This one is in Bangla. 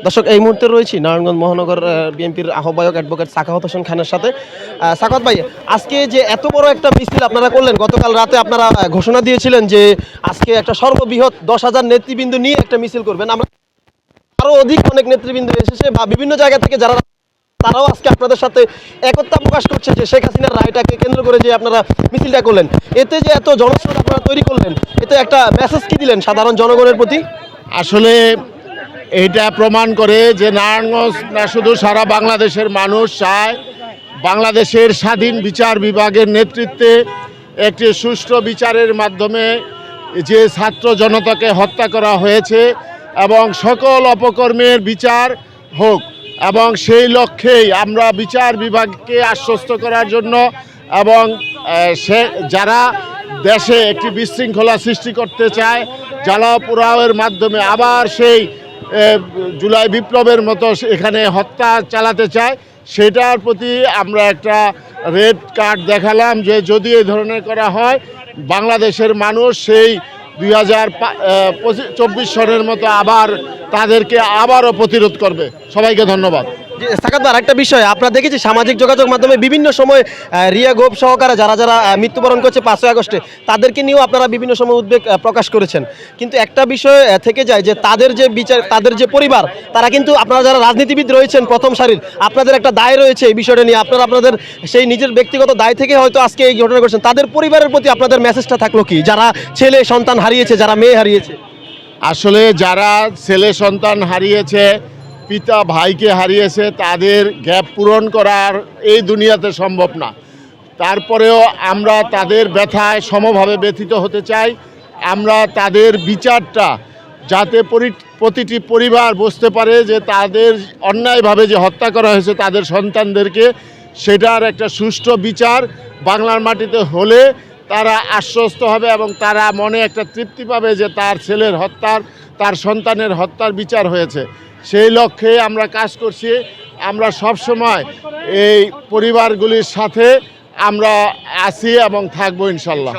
দর্শক, এই মুহূর্তে রয়েছি নারায়ণগঞ্জ মহানগর বিএনপির আহ্বায়ক অ্যাডভোকেট সাখাওয়াত হোসেন খানের সাথে। সাখাওয়াত ভাই, আজকে যে এত বড় একটা মিছিল আপনারা করলেন, গতকাল রাতে আপনারা ঘোষণা দিয়েছিলেন যে আজকে একটা সর্ববৃহৎ 10,000 নেতৃবৃন্দ নিয়ে একটা মিছিল করবেন। আমরা আরো অধিক অনেক নেতৃবৃন্দ এসেছে বা বিভিন্ন জায়গা থেকে যারা, তারাও আজকে আপনাদের সাথে একতা প্রকাশ করছে যে শেখ হাসিনার রায়টাকে কেন্দ্র করে যে আপনারা মিছিলটা করলেন, এতে যে এত জনস্রোত আপনারা তৈরি করলেন, এতে একটা মেসেজ কি দিলেন সাধারণ জনগণের প্রতি? আসলে এটা প্রমাণ করে যে নারায়ণগঞ্জ না শুধু সারা বাংলাদেশের মানুষ চায় বাংলাদেশের স্বাধীন বিচার বিভাগের নেতৃত্বে একটি সুষ্ঠু বিচারের মাধ্যমে যে ছাত্র জনতাকে হত্যা করা হয়েছে এবং সকল অপকর্মের বিচার হোক, এবং সেই লক্ষ্যেই আমরা বিচার বিভাগকে আশ্বস্ত করার জন্য এবং যারা দেশে একটি বিশৃঙ্খলা সৃষ্টি করতে চায়, জ্বালাও পোড়াওয়ের মাধ্যমে আবার সেই জুলাই বিপ্লবের মতো এখানে হত্যা চালাতে চায়, সেটার প্রতি আমরা একটা রেড কার্ড দেখালাম যে যদি এই ধরনের করা হয় বাংলাদেশের মানুষ সেই 2024 সনের মতো আবার তাদেরকে আবারও প্রতিরোধ করবে। সবাইকে ধন্যবাদ। সাকাত ভাই, একটা বিষয় আপনারা দেখেছি সামাজিক যোগাযোগ মাধ্যমে বিভিন্ন সময় রিয়া গোপ সহকারে যারা যারা মৃত্যুবরণ করছে 5ই আগস্টে, তাদেরকে নিয়েও আপনারা বিভিন্ন সময় উদ্বেগ প্রকাশ করেছেন। কিন্তু একটা বিষয় থেকে যায় যে তাদের যে বিচার, তাদের যে পরিবার, তারা কিন্তু আপনারা যারা রাজনীতিবিদ রয়েছেন প্রথম সারির, আপনাদের একটা দায় রয়েছে এই বিষয়টা নিয়ে। আপনারা আপনাদের সেই নিজের ব্যক্তিগত দায় থেকে হয়তো আজকে এই ঘটনা করছেন। তাদের পরিবারের প্রতি আপনাদের মেসেজটা থাকলো কি, যারা ছেলে সন্তান হারিয়েছে, যারা মেয়ে হারিয়েছে? আসলে যারা ছেলে সন্তান হারিয়েছে, পিতা ভাইকে হারিয়েছে, তাদের গ্যাপ পূরণ করার এই দুনিয়াতে সম্ভব না। তারপরেও আমরা তাদের ব্যথায় সমভাবে ব্যথিত হতে চাই। আমরা তাদের বিচারটা যাতে প্রতিটি পরিবার বুঝতে পারে যে তাদের অন্যায়ভাবে যে হত্যা করা হয়েছে তাদের সন্তানদেরকে, সেটার একটা সুষ্ঠু বিচার বাংলার মাটিতে হলে তারা আশ্বস্ত হবে এবং তারা মনে একটা তৃপ্তি পাবে যে তার ছেলের হত্যার, তার সন্তানের হত্যার বিচার হয়েছে। সেই লক্ষ্যে আমরা কাজ করছি। আমরা সব সময় এই পরিবারগুলির সাথে আমরা আছি এবং থাকবো ইনশাল্লাহ।